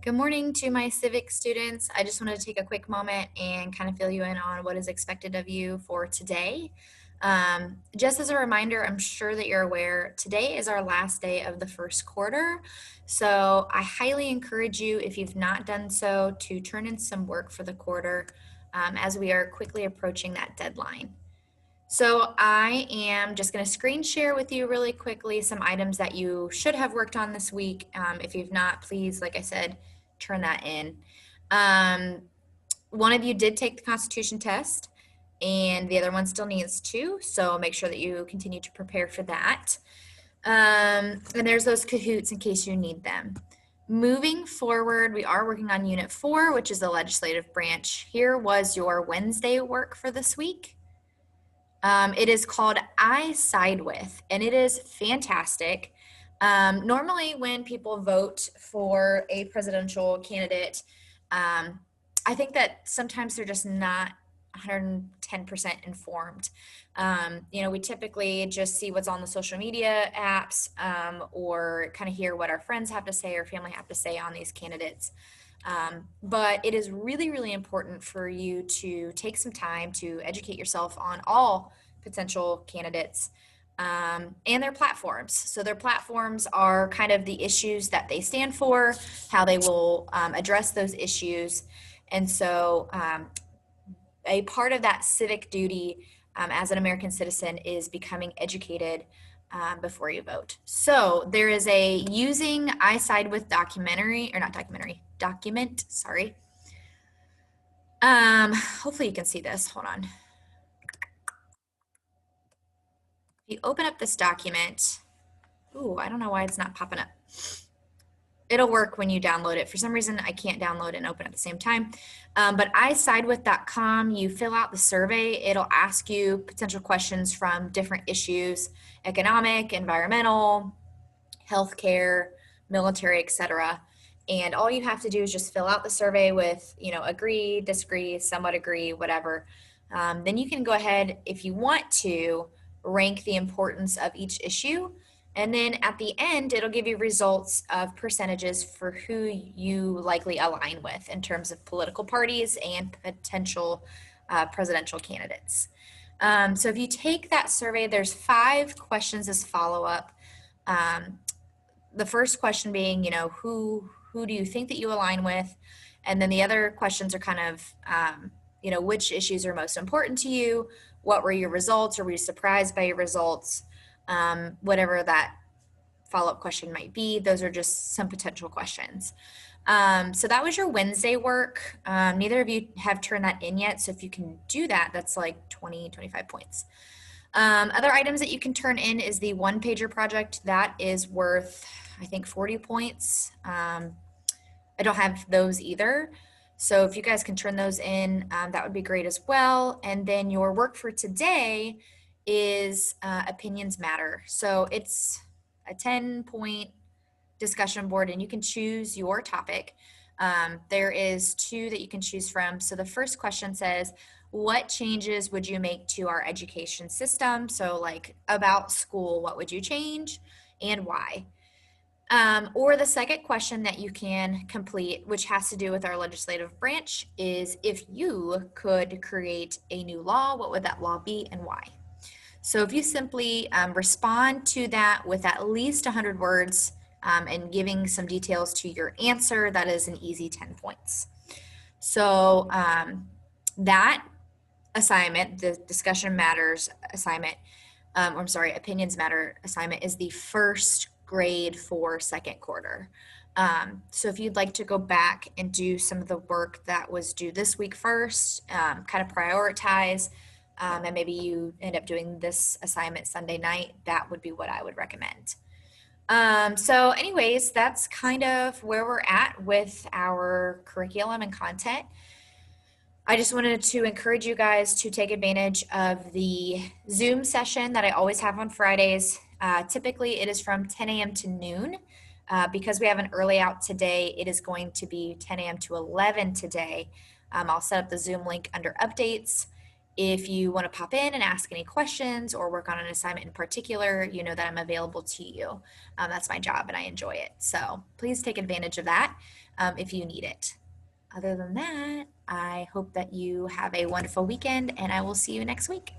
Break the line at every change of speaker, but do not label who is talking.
Good morning to my Civics students. I just wanted to take a quick moment and kind of fill you in on what is expected of you for today. Just as a reminder, I'm sure that you're aware, today is our last day of the first quarter. So I highly encourage you, if you've not done so, to turn in some work for the quarter as we are quickly approaching that deadline. So I am just going to screen share with you really quickly some items that you should have worked on this week. If you've not, please, like I said, turn that in. One of you did take the Constitution test, and the other one still needs to, so make sure that you continue to prepare for that. And there's those Kahoots in case you need them. Moving forward, we are working on Unit 4, which is the legislative branch. Here was your Wednesday work for this week. It is called I Side With, and it is fantastic. Normally, when people vote for a presidential candidate, I think that sometimes they're just not 110% informed. We typically just see what's on the social media apps or kind of hear what our friends have to say or family have to say on these candidates. But it is really, really important for you to take some time to educate yourself on all potential candidates and their platforms. So their platforms are kind of the issues that they stand for, how they will address those issues. And so a part of that civic duty as an American citizen is becoming educated before you vote. So there is a using I Side With document, sorry. Hopefully you can see this, hold on. If you open up this document, I don't know why it's not popping up. It'll work when you download it. For some reason, I can't download and open at the same time. But isidewith.com, you fill out the survey. It'll ask you potential questions from different issues, economic, environmental, healthcare, military, etc. And all you have to do is just fill out the survey with, agree, disagree, somewhat agree, whatever. Then you can go ahead, if you want to, rank the importance of each issue. And then at the end, it'll give you results of percentages for who you likely align with in terms of political parties and potential presidential candidates. So if you take that survey, there's 5 questions as follow-up. The first question being, who do you think that you align with? And then the other questions are kind of, which issues are most important to you? What were your results? Or were you surprised by your results? Whatever that follow-up question might be. Those are just some potential questions. So that was your Wednesday work. Neither of you have turned that in yet. So if you can do that, that's like 20, 25 points. Other items that you can turn in is the one-pager project. That is worth, I think, 40 points. I don't have those either. So if you guys can turn those in, that would be great as well. And then your work for today is Opinions Matter. So it's a 10-point discussion board, and you can choose your topic. There is 2 that you can choose from. So the first question says, what changes would you make to our education system? So like about school, what would you change and why? Or the second question that you can complete, which has to do with our legislative branch, is if you could create a new law, what would that law be and why? So if you simply respond to that with at least 100 words and giving some details to your answer, that is an easy 10 points. So that assignment, the Discussion Matters assignment, Opinions Matter assignment is the first grade for second quarter. So if you'd like to go back and do some of the work that was due this week first, kind of prioritize, and maybe you end up doing this assignment Sunday night, that would be what I would recommend. So anyways, that's kind of where we're at with our curriculum and content. I just wanted to encourage you guys to take advantage of the Zoom session that I always have on Fridays. Typically, it is from 10 a.m. to noon. Because we have an early out today, it is going to be 10 a.m. to 11 today. I'll set up the Zoom link under updates. If you want to pop in and ask any questions or work on an assignment in particular, you know that I'm available to you. That's my job and I enjoy it. So please take advantage of that if you need it. Other than that, I hope that you have a wonderful weekend and I will see you next week.